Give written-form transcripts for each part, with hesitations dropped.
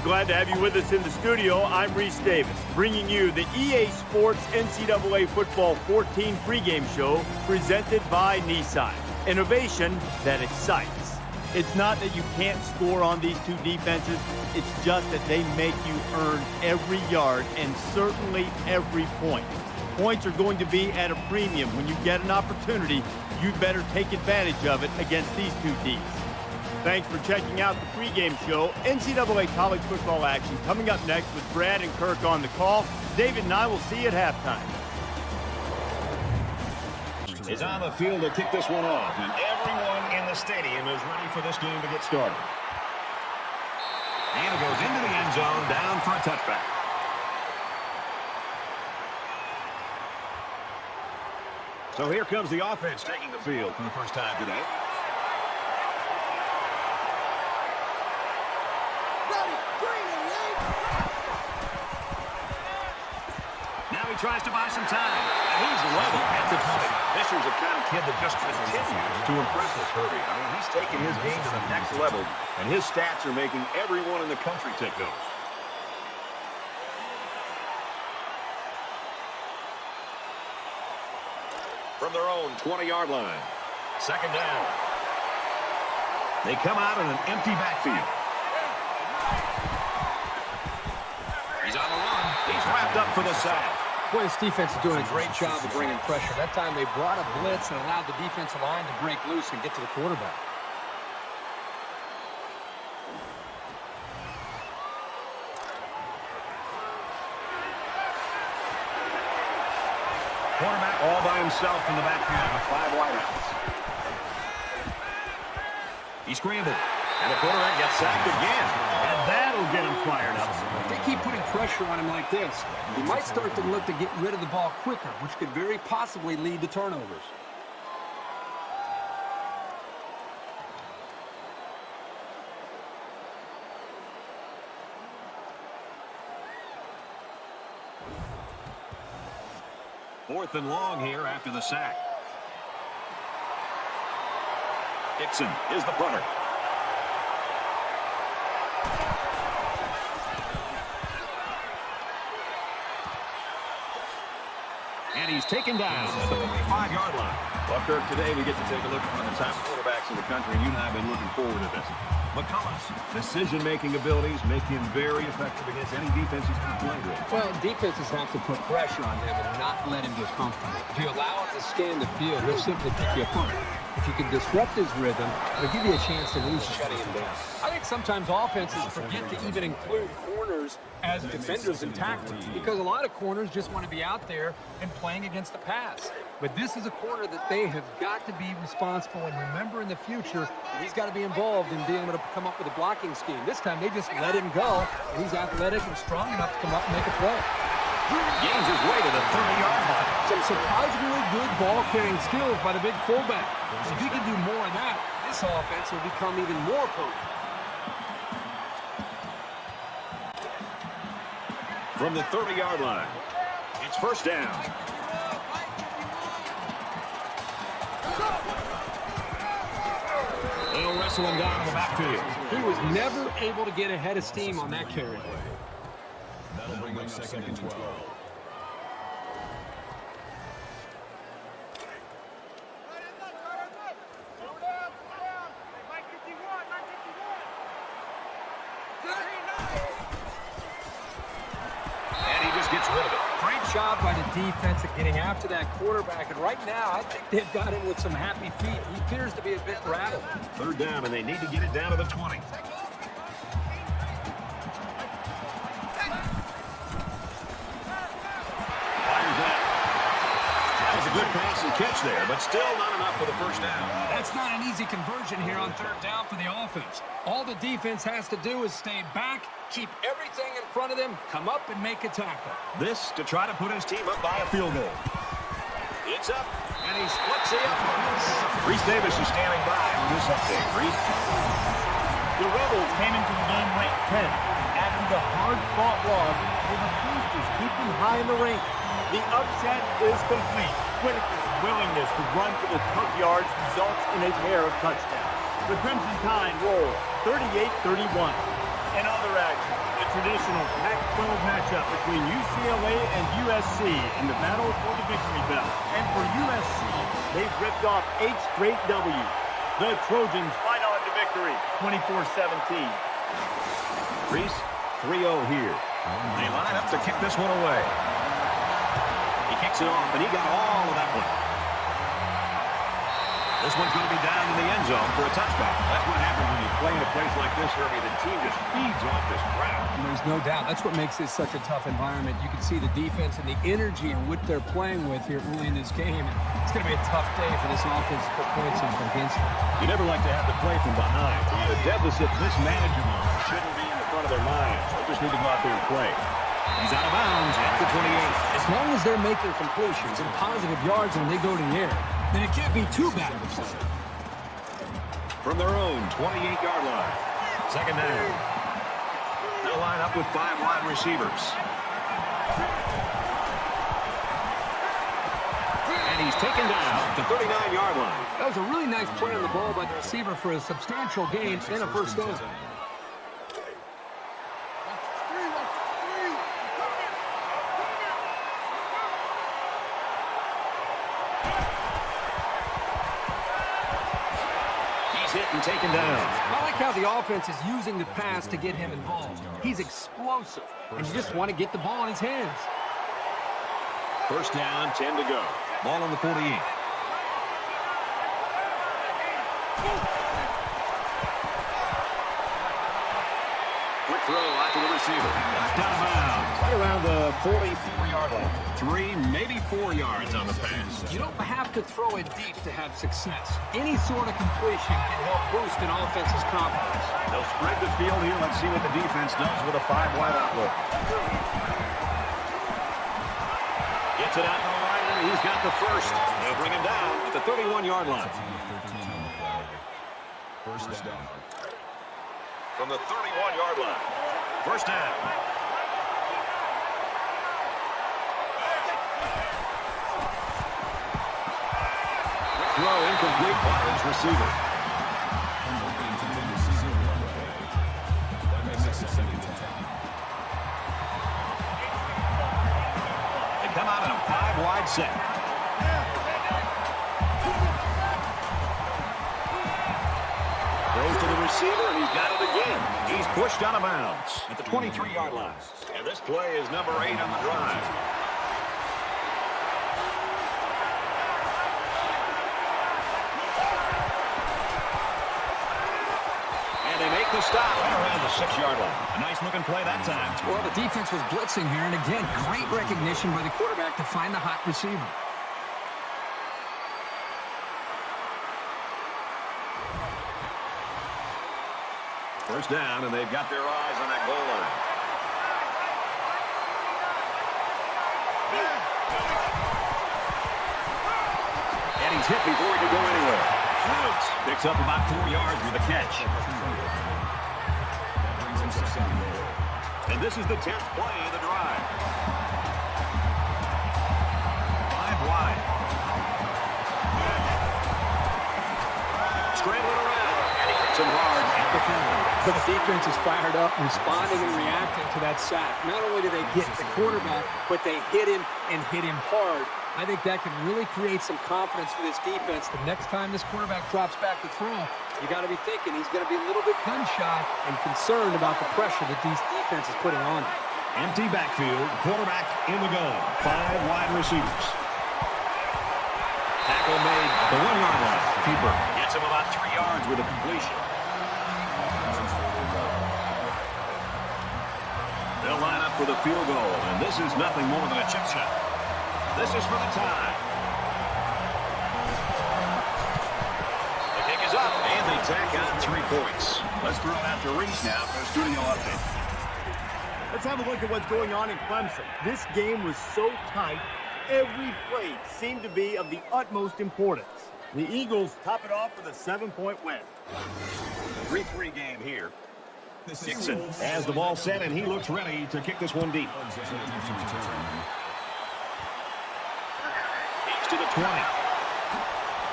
Glad to have you with us in the studio. I'm Reese Davis, bringing you the EA Sports NCAA Football 14 pregame show presented by Nissan. Innovation that excites. It's not that you can't score on these two defenses. It's just that they make you earn every yard and certainly every point. Points are going to be at a premium. When you get an opportunity, you'd better take advantage of it against these two teams. Thanks for checking out the pregame show. NCAA college football action coming up next with Brad and Kirk on the call. David and I will see you at halftime. Is on the field to kick this one off, and everyone in the stadium is ready for this game to get started. And it goes into the end zone, down for a touchback. So here comes the offense taking the field for the first time today. Now he tries to buy some time. And he's level at the point. Fisher's the kind of kid that just continues to impress us, Herbie. I mean, he's taking his game to the next level, and his stats are making everyone in the country take notice. From their own 20-yard line. Second down. They come out in an empty backfield. He's on the run. He's wrapped up for the sack. Boy, this defense is doing a great job of bringing pressure. That time they brought a blitz and allowed the defensive line to break loose and get to the quarterback. Quarterback all by himself in the backfield with 5 wideouts. He scrambled, and the quarterback gets sacked again. And that'll get him fired up. If they keep putting pressure on him like this, he might start to look to get rid of the ball quicker, which could very possibly lead to turnovers. Fourth and long here after the sack. Dixon is the punter. And he's taken down at the 45-yard line. Well, Kirk, today we get to take a look at one of the top quarterbacks in the country, and you and I have been looking forward to this. McCullough's decision-making abilities make him very effective against any defense he's going to play with. Well, defenses have to put pressure on him and not let him get comfortable. If you allow him to scan the field, he'll simply pick you apart. If you can disrupt his rhythm, it'll give you a chance to lose shutting him down. I think sometimes offenses forget to even include corners as defenders and tacklers because a lot of corners just want to be out there and playing against the pass. But this is a corner that they have got to be responsible and remember in the future he's got to be involved in being able to come up with a blocking scheme. This time they just let him go, and he's athletic and strong enough to come up and make a play. Gains his way to the 30-yard line. Some surprisingly good ball-carrying skills by the big fullback. If he can do more of that, this offense will become even more potent. From the 30-yard line, it's first down. They'll wrestle him down in the backfield. He was never able to get ahead of steam on that carry. That'll bring up second and 12. And he just gets rid of it. Great job by the defense at getting after that quarterback. And right now, I think they've got him with some happy feet. He appears to be a bit rattled. Third down, and they need to get it down to the 20. Good pass and catch there, but still not enough for the first down. That's not an easy conversion here on third down for the offense. All the defense has to do is stay back, keep everything in front of them, come up and make a tackle. This to try to put his team up by a field goal. It's up, and he splits the up. Reese Davis is standing by on this update. Reese? The Rebels came into the game ranked 10th. After the hard-fought loss, will the Boosters keep them high in the rankings? The upset is complete. Whitaker's willingness to run for the tough yards results in a pair of touchdowns. The Crimson Tide roll 38-31. In other action, the traditional Pac-12 matchup between UCLA and USC in the battle for the victory belt. And for USC, they've ripped off 8 straight W's. The Trojans fight on to victory, 24-17. Reese, 3-0 here. They line up to kick this one away. He kicks it off, and he got all of that one. This one's going to be down in the end zone for a touchback. That's what happens when you play in a place like this, Herbie. The team just feeds off this crowd. And there's no doubt. That's what makes this such a tough environment. You can see the defense and the energy and what they're playing with here early in this game. It's going to be a tough day for this offense to put points in against them. You never like to have to play from behind. The deficit this manageable shouldn't be in the front of their minds. They just need to go out there and play. He's out of bounds at the 28. As long as they're making completions and positive yards when they go to the air, then it can't be too bad of a play. From their own 28-yard line. Second down. They'll line up with 5 wide receivers. And he's taken down at the 39-yard line. That was a really nice play on the ball by the receiver for a substantial gain and a first down. Hit and taken down. I like how the offense is using the pass to get him involved. He's explosive, and you just want to get the ball in his hands. First down, 10 to go. Ball on the 48. Quick throw out to the receiver. That's down of bounds. Right around the 44-yard line. 3, maybe 4 yards on the pass. You don't have to throw it deep to have success. Any sort of completion can help boost an offense's confidence. They'll spread the field here. Let's see what the defense does with a 5-wide outlook. Gets it out to the right, and he's got the first. They'll bring him down at the 31-yard line. First down. From the 31-yard line. First down. Throw incomplete by his receiver. They come out in a 5-wide set. Throws to the receiver, and he's got it again. He's pushed out of bounds at the 23-yard line. And this play is number 8 on the drive. They make the stop right around the 6-yard line. A nice-looking play that time. Well, the defense was blitzing here, and again, great recognition by the quarterback to find the hot receiver. First down, and they've got their eyes on that goal line. And he's hit before he can go anywhere. Woods picks up about 4 yards with a catch. And this is the 10th play of the drive. 5 wide. Scrambling around, and he hits him hard at the field. But the defense is fired up, responding and reacting to that sack. Not only do they get the quarterback, but they hit him and hit him hard. I think that can really create some confidence for this defense. The next time this quarterback drops back to throw, you got to be thinking he's going to be a little bit gun-shy and concerned about the pressure that these defense is putting on him. Empty backfield, quarterback in the gun. 5 wide receivers. Tackle made at the 1-yard line. Keeper gets him about 3 yards with a completion. They'll line up for the field goal, and this is nothing more than a chip shot. This is for the tie. The kick is up, and they tack on 3 points. Let's throw it out to Reese now for a studio update. Let's have a look at what's going on in Clemson. This game was so tight, every play seemed to be of the utmost importance. The Eagles top it off with a 7-point win. 3-3 game here. Dixon has the ball set, and he looks ready to kick this one deep. To the 20.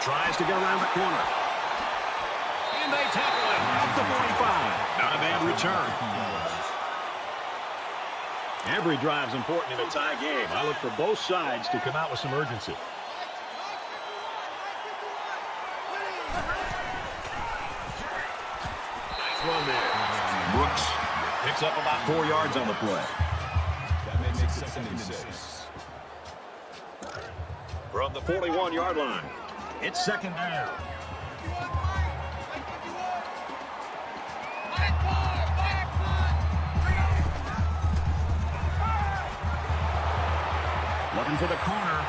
Tries to get around the corner. And they tackle him at the 45. Not a bad return. Every drive's important in a tie game. I look for both sides to come out with some urgency. Nice run there. Brooks picks up about 4 yards on the play. That makes it 2nd and 6. From the 41-yard line, it's 2nd down. Looking for the corner.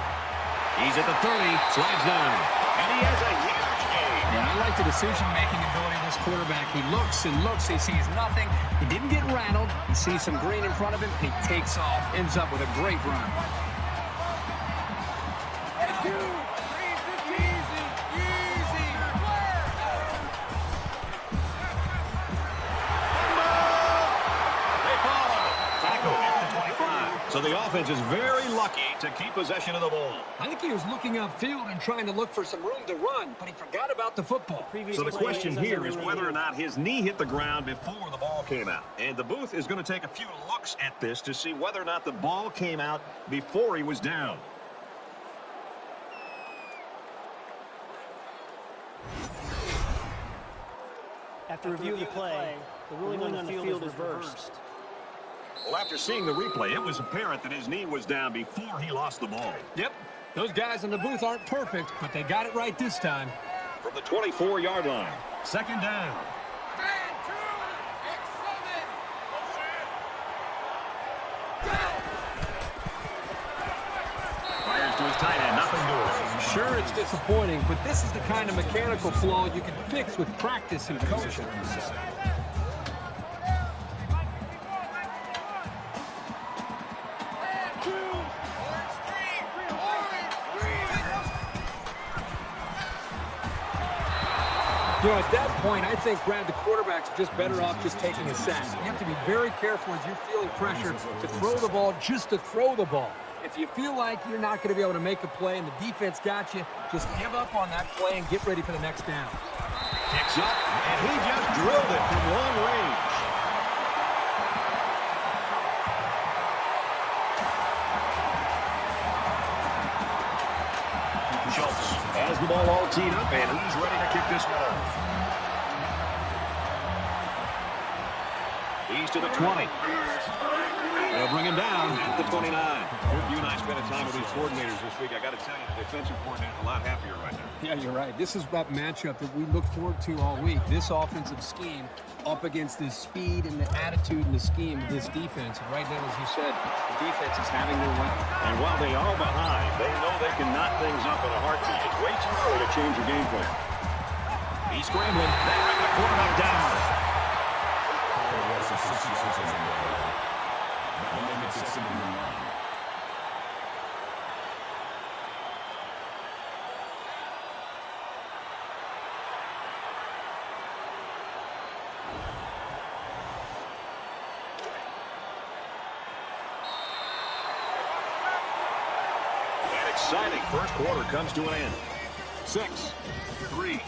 He's at the 30, slides down, and he has a huge gain. Yeah, I like the decision-making ability of this quarterback. He looks and looks. He sees nothing. He didn't get rattled. He sees some green in front of him, and he takes off. Ends up with a great run. So the offense is very lucky to keep possession of the ball. I think he was looking upfield and trying to look for some room to run, but he forgot about the football. So the question here is whether or not his knee hit the ground before the ball came out. And the booth is going to take a few looks at this to see whether or not the ball came out before he was down. After review of the play, the ruling on the field is reversed. Well, after seeing the replay, it was apparent that his knee was down before he lost the ball. Yep. Those guys in the booth aren't perfect, but they got it right this time. From the 24-yard line, 2nd down. Fires to his tight end, nothing doing. Sure, it's disappointing, but this is the kind of mechanical flaw you can fix with practice and coaching. You know, at that point, I think, Brad, the quarterback's just better off just taking a sack. You have to be very careful as you're feeling pressure to throw the ball just to throw the ball. If you feel like you're not going to be able to make a play and the defense got you, just give up on that play and get ready for the next down. Kicks up, and he just drilled it from long range. Schultz has the ball all teed up, and he's ready to kick this one off. He's to the 20. They'll bring him down at the 29. You and I spent a time with these coordinators this week. I got to tell you, the defensive coordinator's a lot happier right now. Yeah, you're right. This is that matchup that we look forward to all week. This offensive scheme up against the speed and the attitude and the scheme of this defense. And right now, as you said, the defense is having their way. And while they are behind, they know they can knot things up in a heartbeat. It's way too early to change your game plan. He's scrambling. They bring the quarterback down. An exciting first quarter comes to an end. 6-3.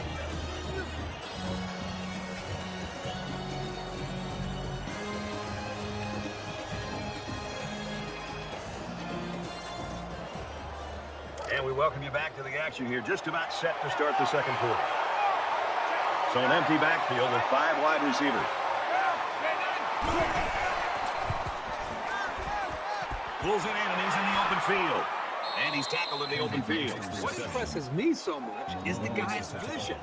And we welcome you back to the action here, just about set to start the second quarter. So an empty backfield with 5 wide receivers. Pulls it in, and he's in the open field. And he's tackled in the open field. What impresses me so much is the guy's vision.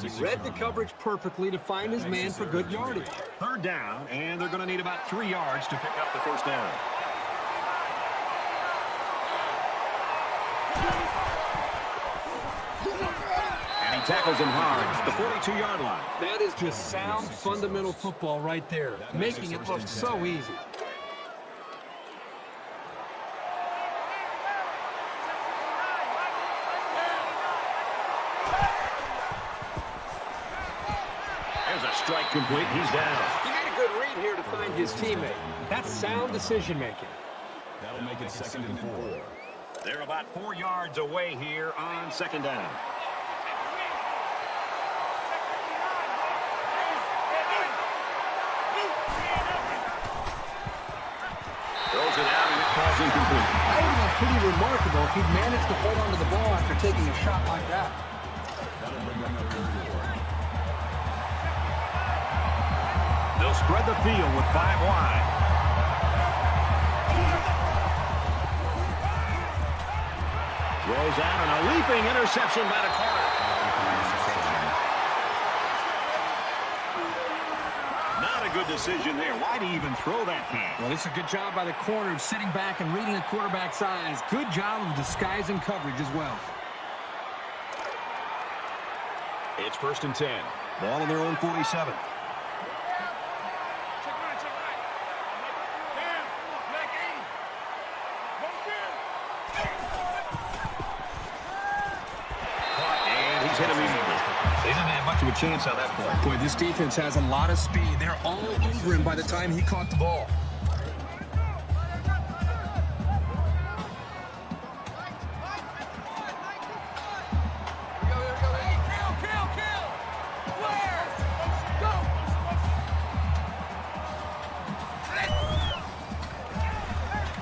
He read the coverage perfectly to find his man for good yardage. 3rd down, and they're going to need about 3 yards to pick up the first down. And he tackles him hard at the 42-yard line. That is just sound, fundamental football right there, making it look so easy. There's a strike complete. He's down. He made a good read here to find his teammate. That's sound decision-making. That'll make it 2nd and 4. They're about 4 yards away here on 2nd down. Throws it incomplete. I think that's pretty remarkable if he'd managed to hold onto the ball after taking a shot like that. They'll spread the field with 5 wide. Throws out and a leaping interception by the corner. Not a good decision there. Why'd he even throw that pass? Well, it's a good job by the corner of sitting back and reading the quarterback's eyes. Good job of disguising coverage as well. It's 1st and 10. Ball on their own 47. And he's hit immediately. They didn't have much of a chance on that play. Boy, this defense has a lot of speed. They're all over him by the time he caught the ball.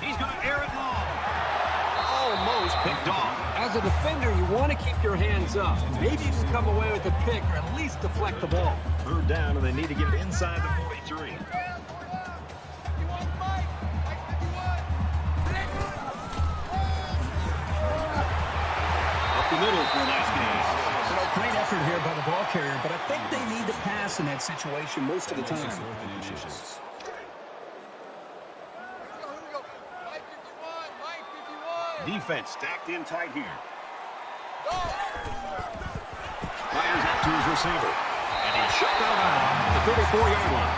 He's going to air it long. Almost picked off. As a defender, you want to keep your hands up. Maybe you can come away with a pick or at least deflect the ball. 3rd down, and they need to get it inside the 43. Up the middle for a nice gain. Great effort here by the ball carrier, but I think they need to pass in that situation most of the time. Defense stacked in tight here. Fires out to his receiver. And he's shut down at the 34-yard line.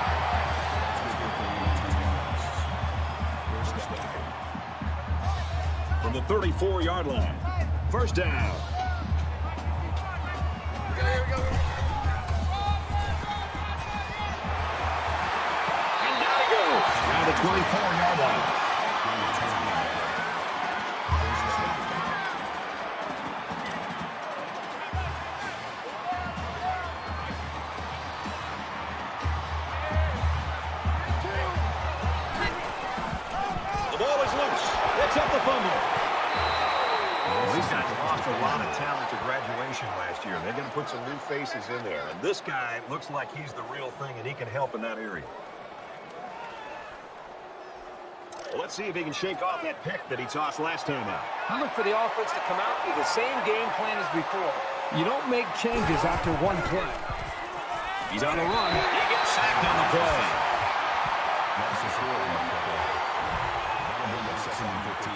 From the 34-yard line. 1st down. And down he goes. Down the 24-yard line. Up the fumble. Well, these guys lost a lot of talent to graduation last year. They're going to put some new faces in there. And this guy looks like he's the real thing, and he can help in that area. Well, let's see if he can shake off that pick that he tossed last time out. I look for the offense to come out with the same game plan as before. You don't make changes after one play. He's on a run. He gets sacked on the play. That's the score. That'll bring up 2nd and 15.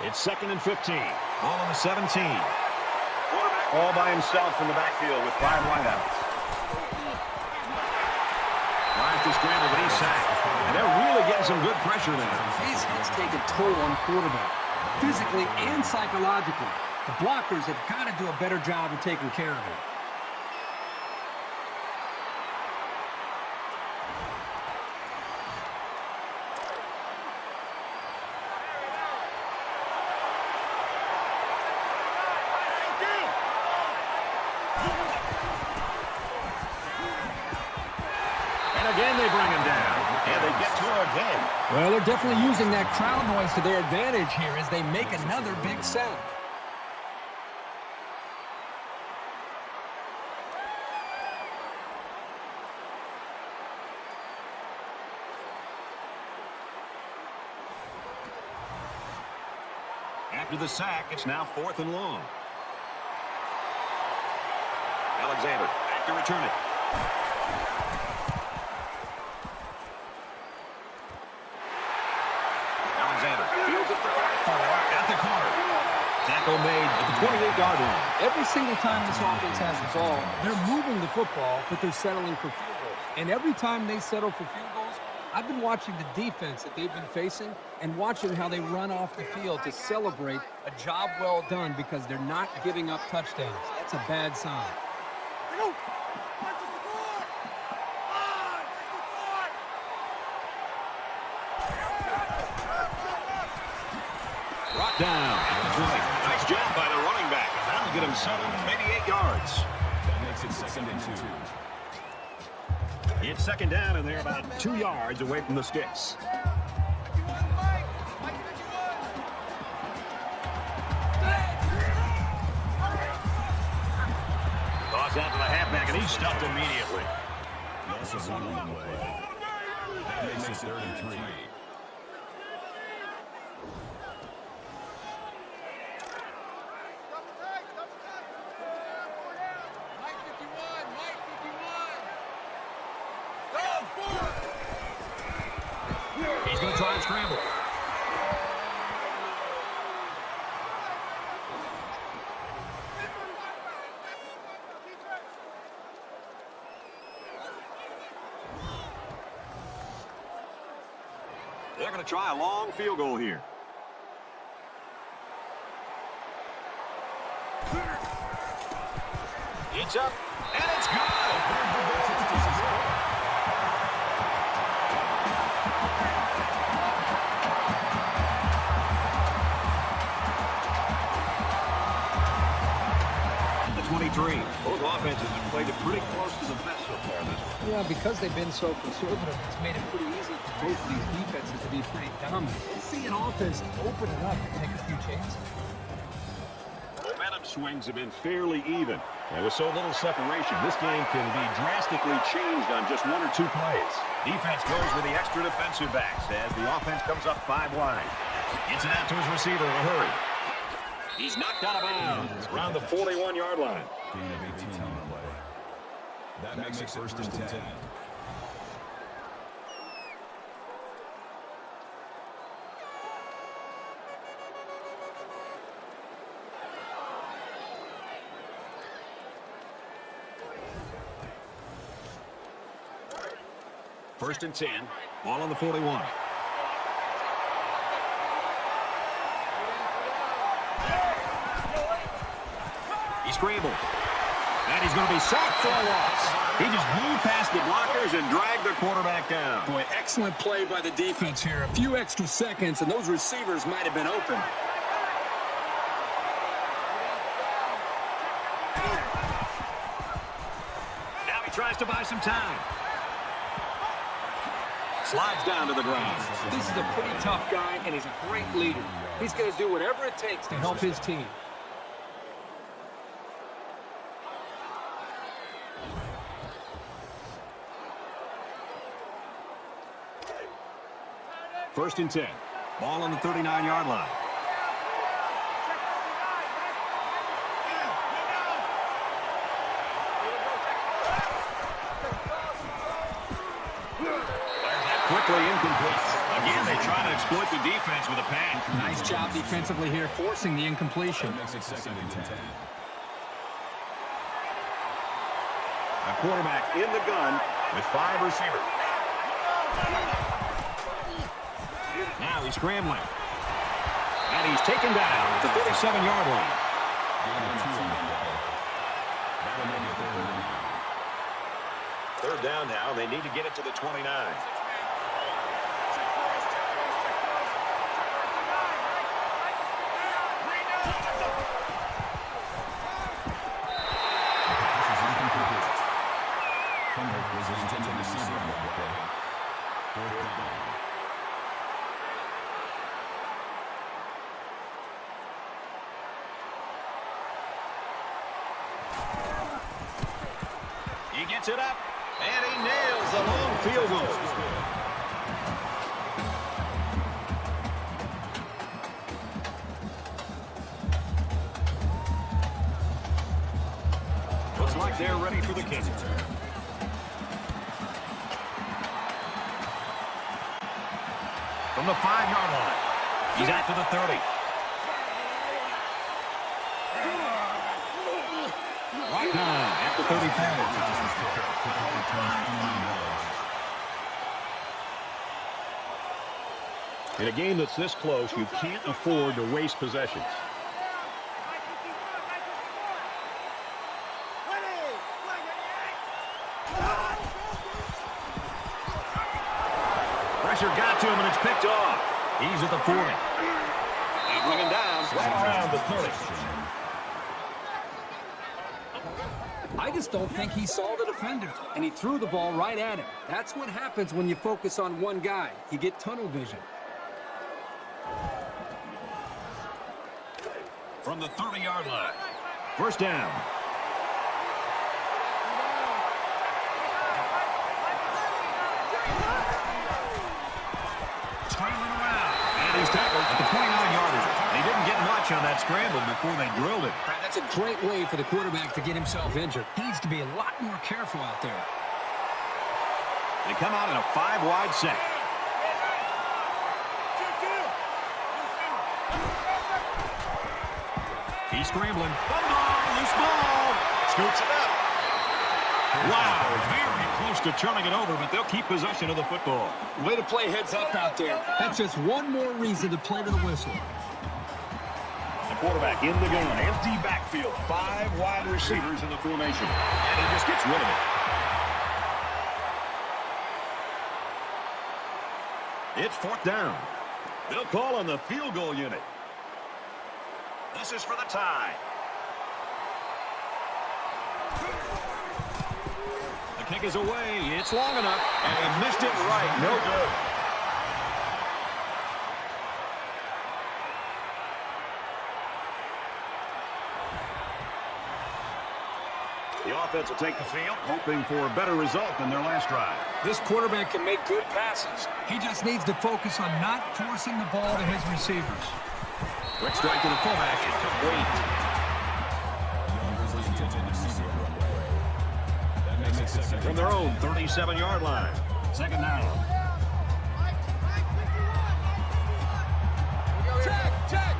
It's 2nd and 15. Ball on the 17. Quarterback all by himself from the backfield with 5 wideouts. Tries to scramble, but he's sacked. And they're really getting some good pressure now. These hits take a toll on the quarterback, physically and psychologically. The blockers have got to do a better job of taking care of him. Again, they bring him down, and they get to him again. Well, they're definitely using that crowd noise to their advantage here as they make another big sack. After the sack, it's now 4th and long. Alexander back to return it. Alexander fields it for 4 at the corner. Tackle made at the 28-yard line. Every single time this offense has the ball, they're moving the football, but they're settling for field goals. And every time they settle for field goals, I've been watching the defense that they've been facing and watching how they run off the field to celebrate a job well done because they're not giving up touchdowns. That's a bad sign. Brought down. That's right. Nice job by the running back. And that'll get him 7 maybe 8 yards. That makes makes it 2nd and 2. It's 2nd down, and they're about 2 yards away from the sticks. Toss out to the halfback, and he's stuffed immediately. Loss of 1 on the play. That makes it 3rd and 3. He's going to try and scramble. They're going to try a long field goal here. It's up, and it's good. The 23. Both offenses have played it pretty close to the vest so far this one. Yeah, because they've been so conservative, it's made it pretty easy for both of these defenses to be pretty dominant. Let's see an offense open it up and take a few chances. Momentum swings have been fairly even. And with so little separation, this game can be drastically changed on just 1 or 2 plays. Defense goes with the extra defensive backs as the offense comes up 5 wide. Gets it out to his receiver in a hurry. He's knocked out of bounds around the 41-yard line. Gain of 18 on the play. That makes it 1st and 10. First and 10. Ball on the 41. He scrambled. And he's going to be sacked for a loss. He just blew past the blockers and dragged the quarterback down. Boy, excellent play by the defense here. A few extra seconds, and those receivers might have been open. Now he tries to buy some time. Slides down to the ground. This is a pretty tough guy, and he's a great leader. He's going to do whatever it takes to help his team. First and 10. Ball on the 39-yard line. Quickly incomplete. Again, they try to exploit the defense with a pass. Nice job defensively here, forcing the incompletion. That makes it 2nd and 10. A quarterback in the gun with 5 receivers. Now he's scrambling. And he's taken down at the 37-yard line. Gain of 2 on the play. That'll make it 3rd and 9. 3rd down now. They need to get it to the 29. Was intended to receive on the play. 4th down. He gets it up, and he nails the long field goal. Looks like they're ready for the kick. From the 5-yard line, he's out to the 30. Right now, at the 35. In a game that's this close, you can't afford to waste possessions. Pressure got to him, and it's picked off. He's at the 40. They bring him down right around the 30. I I just don't think he saw the defender, and he threw the ball right at him. That's what happens when you focus on one guy. You get tunnel vision. From the 30-yard line. First down. Trailing around. And he's tackled at the 29-yarder. He didn't get much on that scramble before they drilled it. That's a great way for the quarterback to get himself injured. He needs to be a lot more careful out there. They come out in a 5-wide set. He's scrambling. Loose ball. Scoots it up. Wow, very close to turning it over, but they'll keep possession of the football. Way to play heads up out there. That's just one more reason to play to the whistle. The quarterback in the gun. Empty backfield. 5 wide receivers in the formation. And he just gets rid of it. It's 4th down. They'll call on the field goal unit. This is for the tie. The kick is away. It's long enough. And he missed it right. No good. The offense will take the field, hoping for a better result than their last drive. This quarterback can make good passes. He just needs to focus on not forcing the ball to his receivers. Quick strike to the fullback. It's complete. From their own 37-yard line. Second down. Check.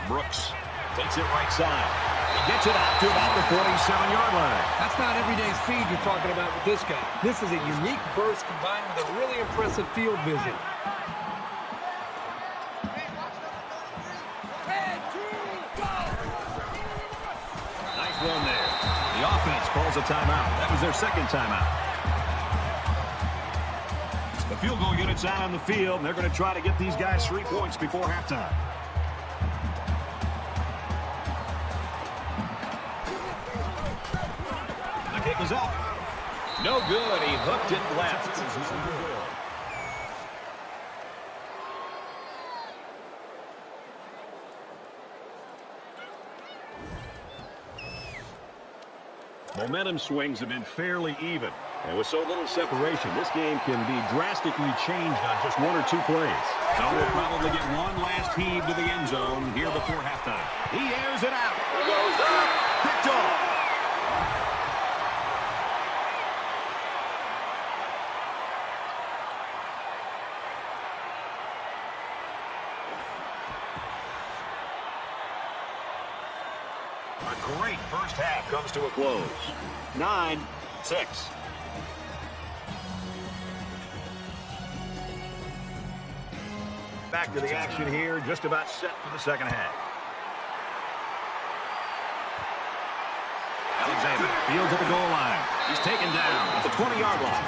Brooks takes it right side. He gets it out to about the 47-yard line. That's not everyday speed you're talking about with this guy. This is a unique burst combined with a really impressive field vision. Nice run there. The offense calls a timeout. That was their second timeout. The field goal unit's out on the field, and they're going to try to get these guys 3 points before halftime. The kick is up. No good. He hooked it left. Momentum swings have been fairly even. And with so little separation, this game can be drastically changed on just 1 or 2 plays. So we'll probably get one last heave to the end zone here before halftime. He airs it out. It goes up. Picked off. A great first half comes to a close. 9-6. Back to the action here, just about set for the second half. Alexander fields at the goal line. He's taken down at the 20-yard line.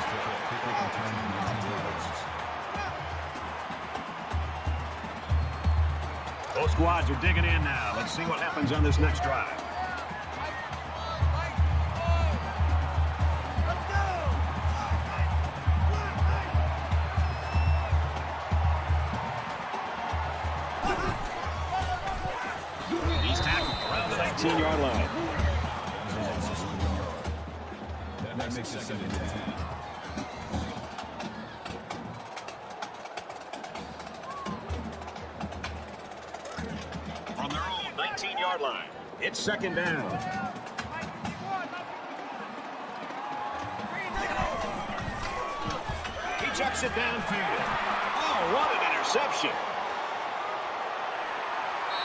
Both squads are digging in now. Let's see what happens on this next drive. He's tackled around the 19-yard line. That makes it 7-10. From their own 19-yard line. It's second down. He chucks it downfield. Oh, what an interception.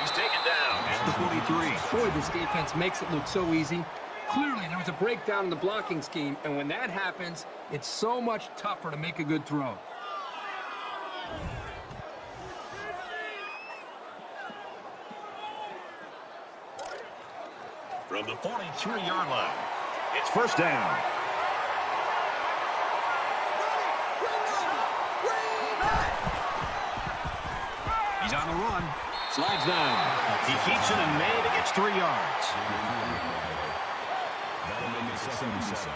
He's taken down at the 43. Boy, this defense makes it look so easy. Clearly, there was a breakdown in the blocking scheme, and when that happens, it's so much tougher to make a good throw. From the 43-yard line, it's first down. He's on the run. Slides down. He keeps it and maybe gets 3 yards. That'll make it 2nd and 7.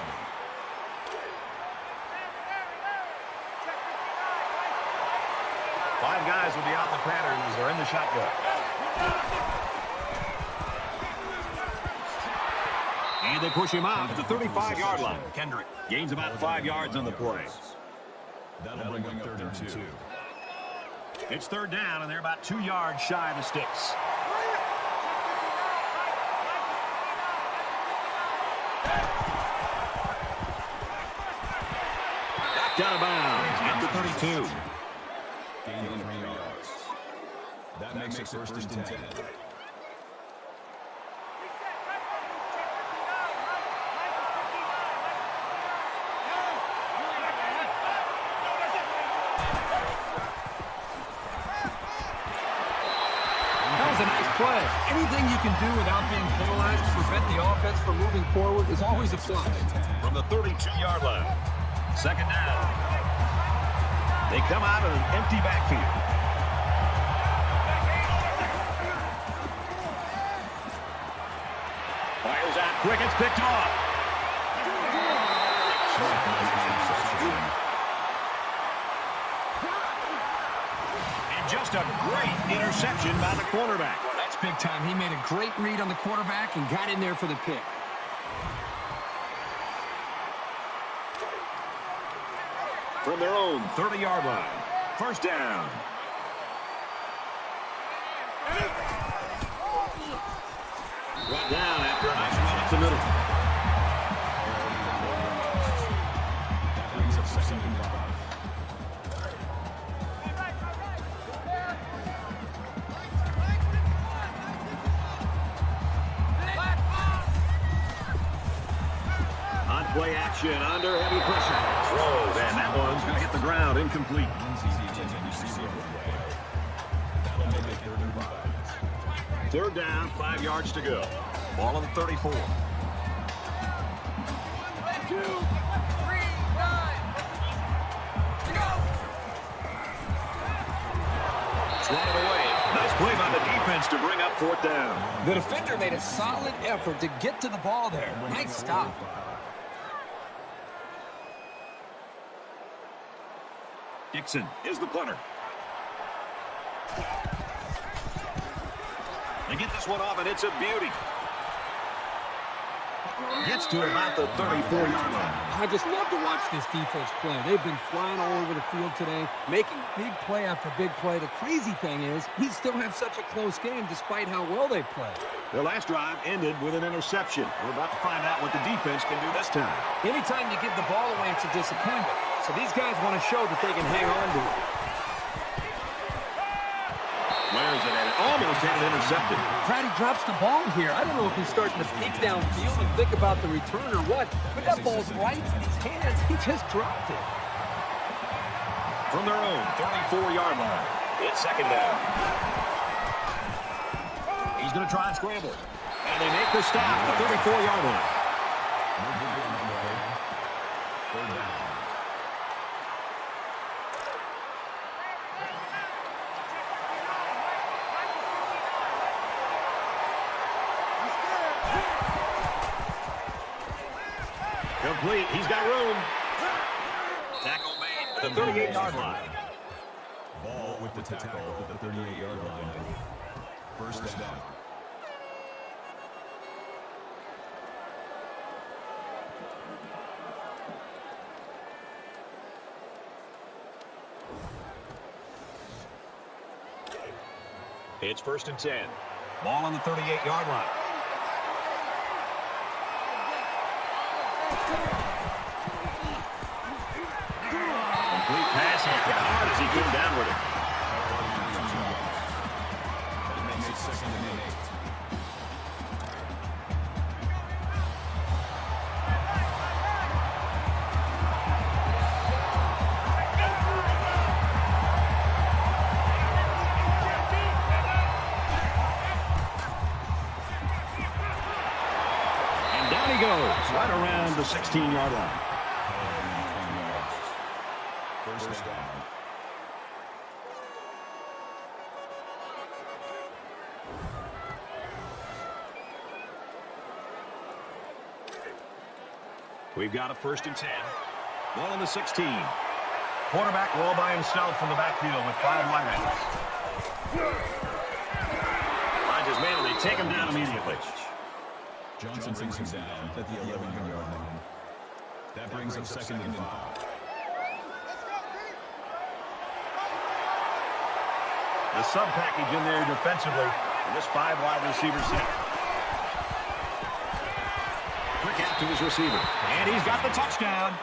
5 guys will be out in the pattern as they're in the shotgun. And they push him out at the 35-yard line. Kendrick gains about 5 yards on the play. That'll bring up 3rd and 2. It's 3rd down, and they're about 2 yards shy of the sticks. Knocked out of bounds at the 32. Gain of 3 yards. That makes it 1st and 10. A nice play. Anything you can do without being penalized to prevent the offense from moving forward is always a plus. From the 32-yard line. 2nd down. They come out of an empty backfield. Fires out quick. It's picked off. Just a great interception by the cornerback. Well, that's big time. He made a great read on the quarterback and got in there for the pick. From their own 30-yard line. 1st down. Brought down after a nice run up the middle. That brings up 2nd and 5. Play action under heavy pressure. Throws, and that one's going to hit the ground incomplete. That'll make it 3rd and 5. 3rd down, 5 yards to go. Ball on the 34. 2, 3, 9. Go. Swatted away. Nice play by the defense to bring up 4th down. The defender made a solid effort to get to the ball there. Nice stop. Dixon is the punter. They get this one off, and it's a beauty. Gets to about the 34-yard line. I just love to watch this defense play. They've been flying all over the field today, making big play after big play. The crazy thing is, we still have such a close game despite how well they play. Their last drive ended with an interception. We're about to find out what the defense can do this time. Anytime you give the ball away, it's a disappointment. So these guys want to show that they can hang on to it. Where's it? And almost had it intercepted. Brady drops the ball here. I don't know if he's starting to peek downfield and think about the return or what, but that ball's right in his hands. He just dropped it. From their own 34-yard line, it's 2nd down. He's going to try and scramble. And they make the stop at the 34-yard line. 3rd down. Complete. He's got room. Tackle made at the 38-yard line. Ball with the tackle at the 38-yard line. 1st down. It's 1st and 10. Ball on the 38-yard line. Complete pass and hard as he came down with it. That makes it 2nd and 8. And down he goes, right around the 16-yard line. 1st down. We've got a 1st and 10. Ball on the 16. Quarterback all by himself from the backfield with 5 wideouts. Finds his man, and they take him down immediately. Johnson brings him down at the 11-yard line. That brings up 2nd and 5. The sub package in there defensively. And this 5 wide receiver set. Quick out to his receiver. And he's got the touchdown.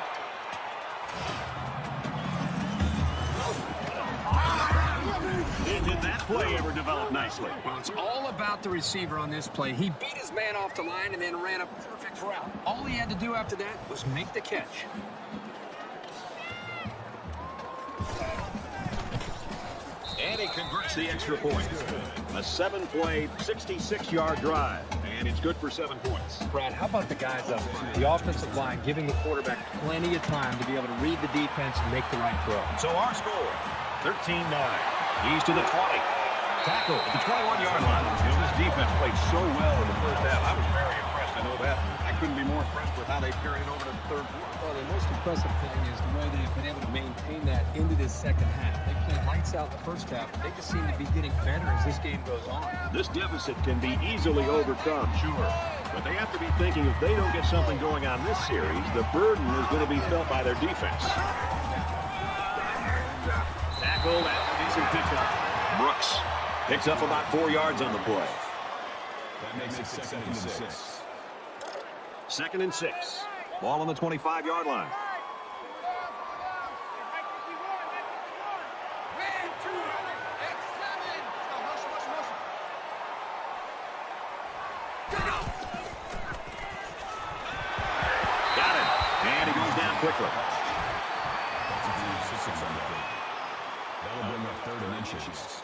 Did that play ever develop nicely? Well, it's all about the receiver on this play. He beat his man off the line and then ran a perfect route. All he had to do after that was make the catch. And he converts the extra point. A 7-play, 66-yard drive. And it's good for 7 points. Brad, how about the guys up front? The offensive line giving the quarterback plenty of time to be able to read the defense and make the right throw. So our score, 13-9. He's to the 20. Tackle at the 21-yard line. You know, this defense played so well in the first half. I was very impressed. I know that. I couldn't be more impressed with how they carried it over to the third quarter. Well, the most impressive thing is the way they've been able to maintain that into this second half. They played lights out the first half. They just seem to be getting better as this game goes on. This deficit can be easily overcome, sure. But they have to be thinking if they don't get something going on this series, the burden is going to be felt by their defense. Tackle after decent pickup. Brooks picks up about 4 yards on the play. That makes it 2nd and 6. 2nd and 6. Ball on the 25-yard line. Got it. And he goes down quickly. That's a 6 on the play. That'll bring up 3rd and inches.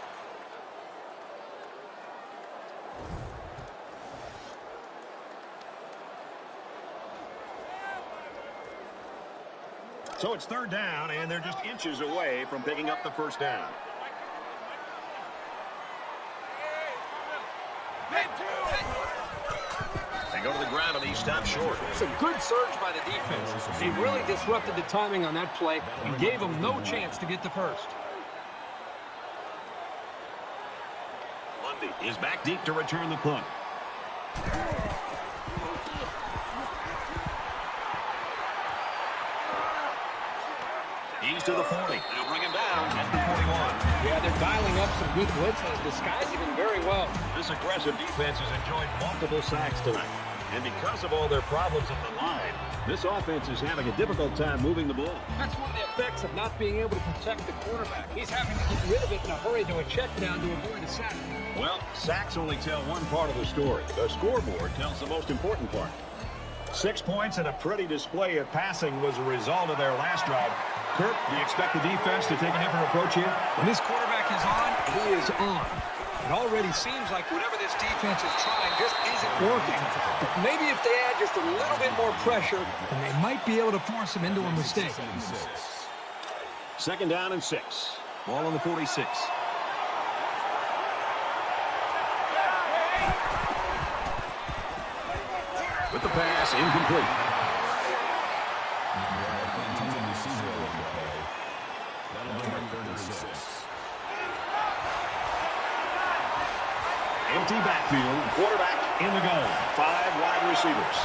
So it's 3rd down, and they're just inches away from picking up the 1st down. They go to the ground, and he stops short. It's a good surge by the defense. He really disrupted the timing on that play and gave him no chance to get the first. Lundy is back deep to return the punt. He's to the 40. They'll bring him down at the 41. Yeah, they're dialing up some good blitzes, disguising him very well. This aggressive defense has enjoyed multiple sacks tonight. And because of all their problems at the line, this offense is having a difficult time moving the ball. That's one of the effects of not being able to protect the quarterback. He's having to get rid of it in a hurry to a check down to avoid a sack. Well, sacks only tell one part of the story. The scoreboard tells the most important part. 6 points and a pretty display of passing was a result of their last drive. Kirk, do you expect the defense to take a different approach here? When this quarterback is on, he is on. It already seems like whatever this defense is trying just isn't working. Maybe if they add just a little bit more pressure, then they might be able to force him into a mistake. 2nd down and 6. Ball on the 46. With the pass, incomplete. Empty backfield, quarterback in the goal. 5 wide receivers.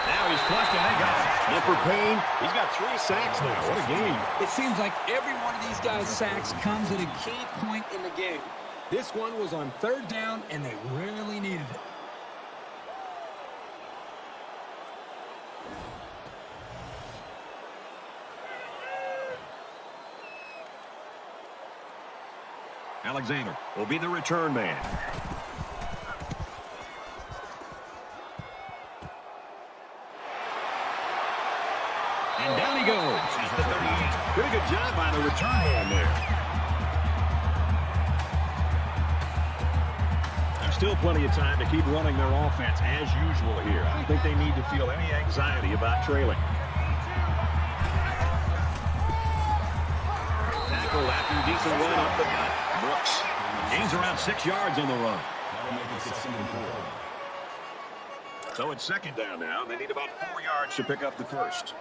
Now he's flushed and they got it. And for Payne, he's got 3 sacks now. What a game. It seems like every one of these guys' sacks comes at a key point in the game. This one was on 3rd down, and they really needed it. Alexander will be the return man. And down he goes. He's the 38. Pretty good job by the return man there. There's still plenty of time to keep running their offense as usual here. I don't think they need to feel any anxiety about trailing. Tackle after a decent run up the gut. Brooks gains around 6 yards on the run. That'll make it 2nd and 4. So it's second down now. They need about 4 yards to pick up the first.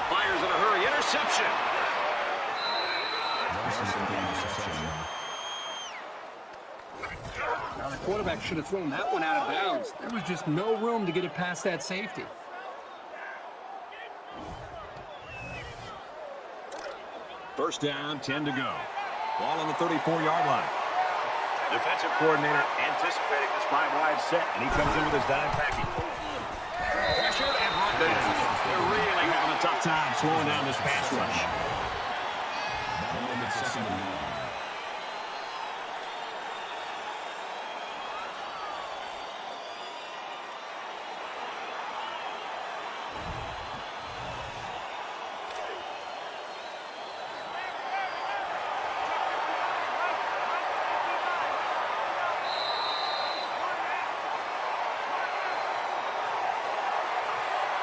Fires in a hurry. Interception. Now the quarterback should have thrown that one out of bounds. There was just no room to get it past that safety. First down, 10 to go. Ball on the 34-yard line. Defensive coordinator anticipating this 5-wide set, and he comes in with his dime package. Pressured and brought down. They're really having a tough time slowing down this pass rush.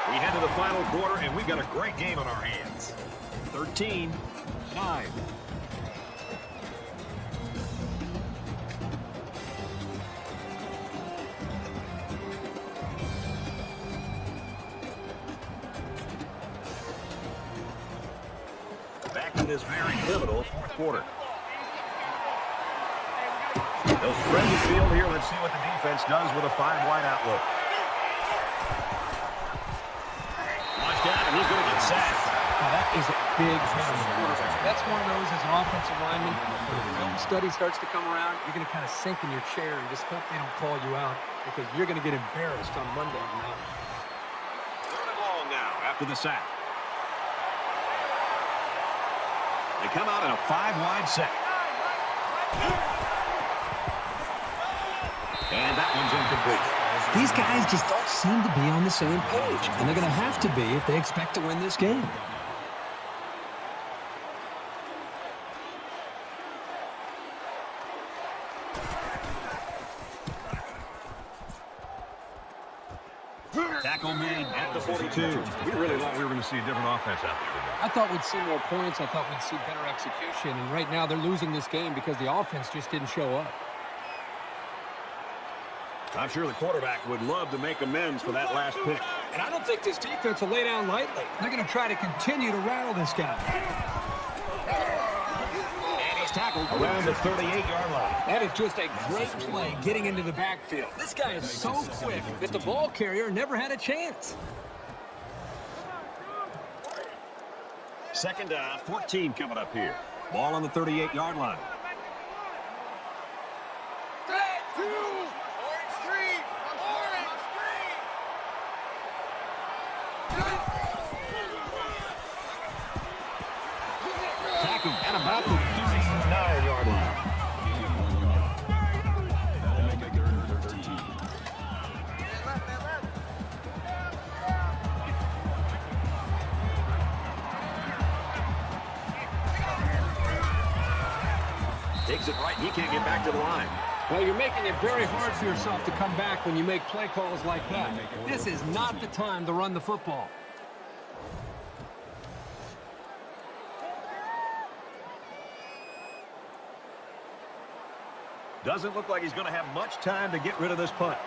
We head to the final quarter, and we've got a great game on our hands. 13-9. Back to this very pivotal fourth quarter. They'll spread the field here. Let's see what the defense does with a 5-wide outlook. And he's going to get sacked. Now that is a big quarterback. That's one of those as an offensive lineman. When the film study starts to come around, you're going to kind of sink in your chair and just hope they don't call you out because you're going to get embarrassed on Monday night. Third and long now after the sack. They come out in a 5-wide set. And that one's incomplete. These guys just don't seem to be on the same page, and they're going to have to be if they expect to win this game. Tackle made at the 42. We really thought we were going to see a different offense out there. I thought we'd see more points. I thought we'd see better execution, and right now they're losing this game because the offense just didn't show up. I'm sure the quarterback would love to make amends for that last pick. And I don't think this defense will lay down lightly. They're going to try to continue to rattle this guy. And he's tackled around the 38-yard line. That is just a great play getting into the backfield. This guy is so quick that the ball carrier never had a chance. Second down, 14 coming up here. Ball on the 38-yard line. At about the 39-yard line. That'll make it 3rd and 13. Takes it right. He can't get back to the line. Well, you're making it very hard for yourself to come back when you make play calls like that. This is not the time to run the football. Doesn't look like he's going to have much time to get rid of this punt.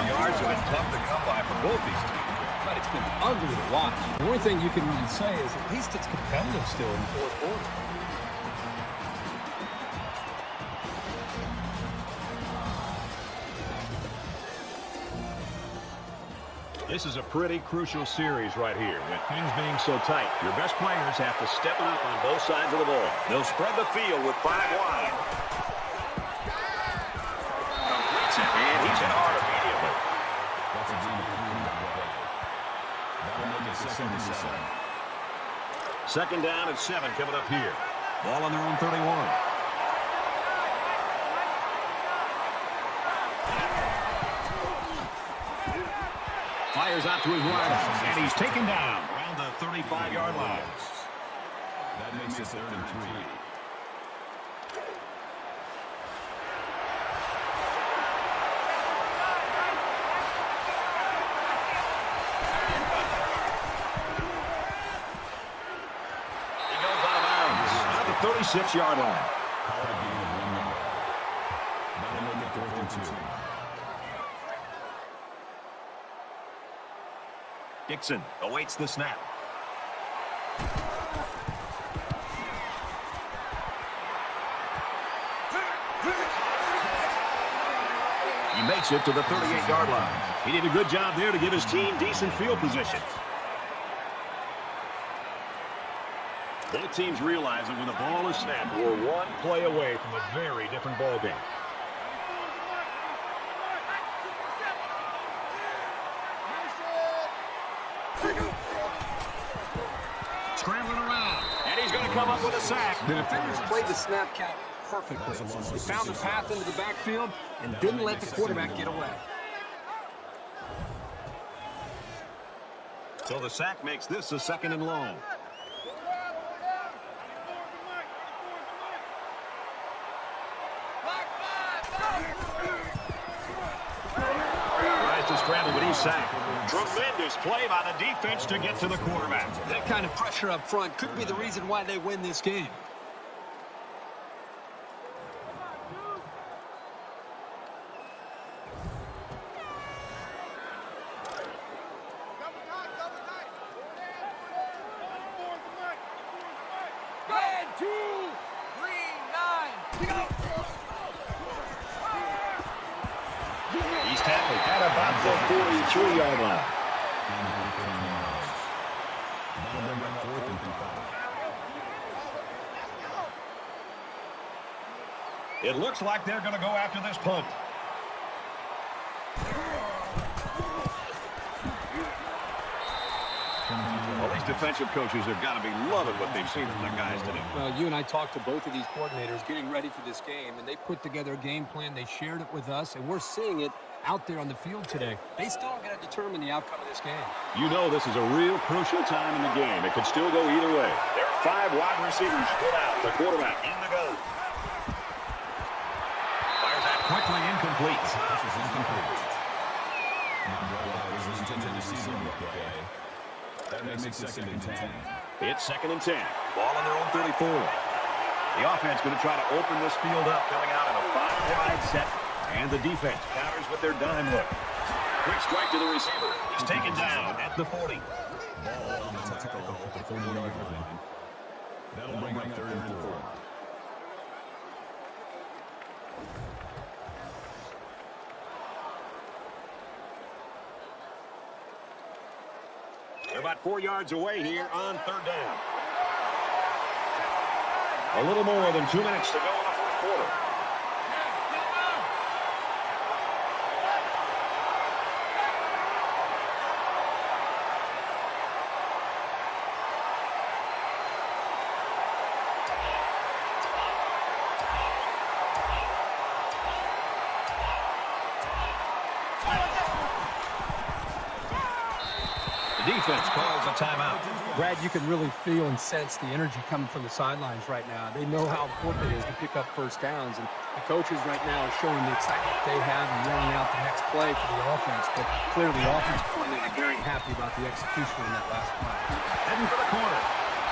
Yards have been tough to come by for both these teams. But it's been ugly to watch. The only thing you can really say is at least it's competitive still in the fourth quarter. This is a pretty crucial series right here. With things being so tight, your best players have to step it up on both sides of the ball. They'll spread the field with 5 wide. Completes it, and he's hit hard immediately. That's a gain of 3 on the play. That'll make it 2nd and 7. Second down and 7 coming up here. Ball on their own 31. Fires out to his right, and he's taken down around the 35-yard line. That makes it 3rd and 3. 6-yard line. Call a gain of 1 yard. That'll make it 4th and 2. Dixon awaits the snap. He makes it to the 38-yard line. He did a good job there to give his team decent field position. Both teams realize that when the ball is snapped, we're one play away from a very different ball game. Scrambling around, and he's going to come up with a sack. The defenders played the snap count perfectly. They found the path into the backfield and didn't let the quarterback get away. So the sack makes this a 2nd and long. Tries to scramble, but he's sacked. Tremendous play by the defense to get to the quarterback. That kind of pressure up front could be the reason why they win this game. He's tackled at about the 43-yard line. That'll bring up 4th and 5. It looks like they're going to go after this punt. Well, these defensive coaches have got to be loving what they've seen from their guys today. Well, you and I talked to both of these coordinators getting ready for this game, and they put together a game plan. They shared it with us, and we're seeing it out there on the field today. They still are going to determine the outcome of this game. You know this is a real crucial time in the game. It could still go either way. There are 5 wide receivers split out. The quarterback in the gun. Fires that quickly, incomplete. This is incomplete. Was intended to receive on the play. That makes it 2nd and 10. It's 2nd and 10. Ball on their own 34. The offense going to try to open this field up, coming out in a 5-wide set. And the defense counters with their dime look. Quick strike to the receiver. He's taken down at the 40. Ball on the tackle at the 40-yard line. That'll bring up 3rd and 4. They're about 4 yards away here on 3rd down. A little more than 2 minutes to go in the 4th quarter. Defense calls a timeout. Brad, you can really feel and sense the energy coming from the sidelines right now. They know how important it is to pick up first downs, and the coaches right now are showing the excitement they have and rolling out the next play for the offense. But clearly, the offensive coordinator is very happy about the execution on that last play. Heading for the corner.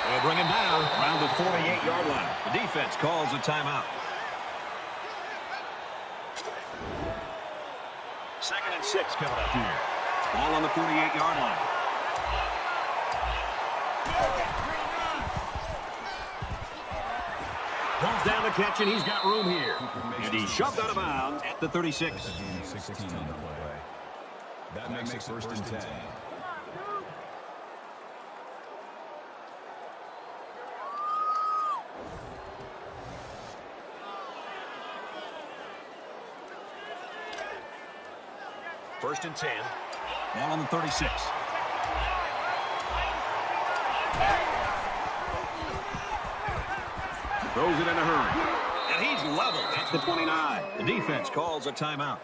They'll bring him down around the 48-yard line. The defense calls a timeout. 2nd and 6 coming up here. Ball on the 48-yard line. Pulls down the catch, and he's got room here. And he's shoved out of bounds at the 36. 16 on the play. That makes it 1st and 10. First and 10. Ball on the 36. Throws it in a hurry. And he's leveled at the 29. The defense calls a timeout.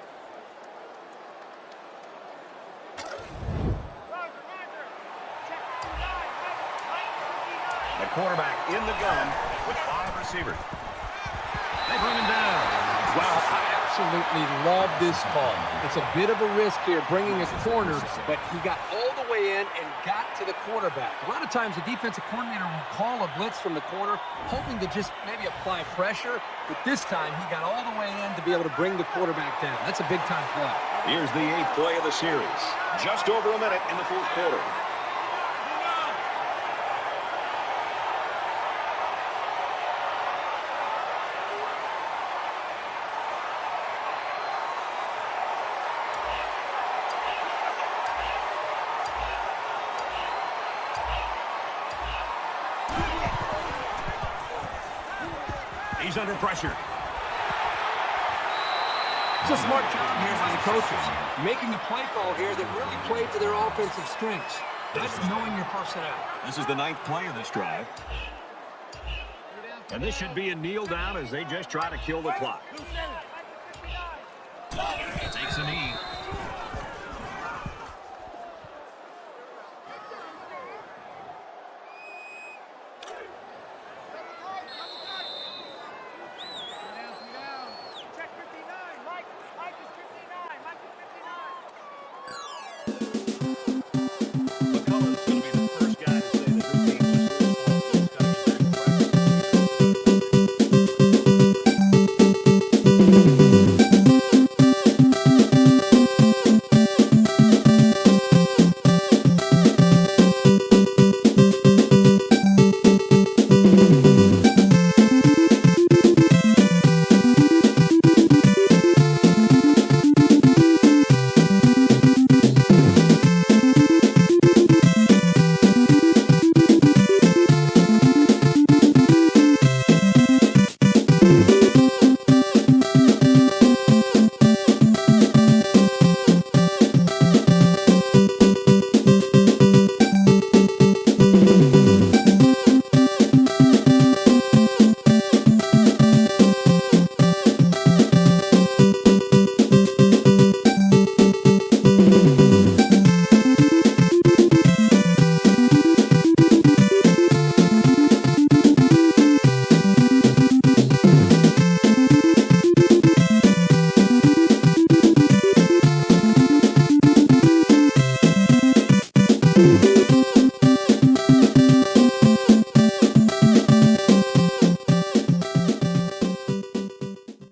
The quarterback in the gun with 5 receivers. They bring him down. Wow, I absolutely love this call. It's a bit of a risk here bringing his corner, but he got all the the way in and got to the quarterback. A lot of times the defensive coordinator will call a blitz from the corner, hoping to just maybe apply pressure. But this time he got all the way in to be able to bring the quarterback down. That's a big-time play. Here's the 8th play of the series. Just over a minute in the 4th quarter. He's under pressure. It's a smart job here by the coaches, making a play call here that really played to their offensive strengths. That's knowing your personnel. This is the 9th play of this drive. And this should be a kneel down as they just try to kill the clock. He takes a knee.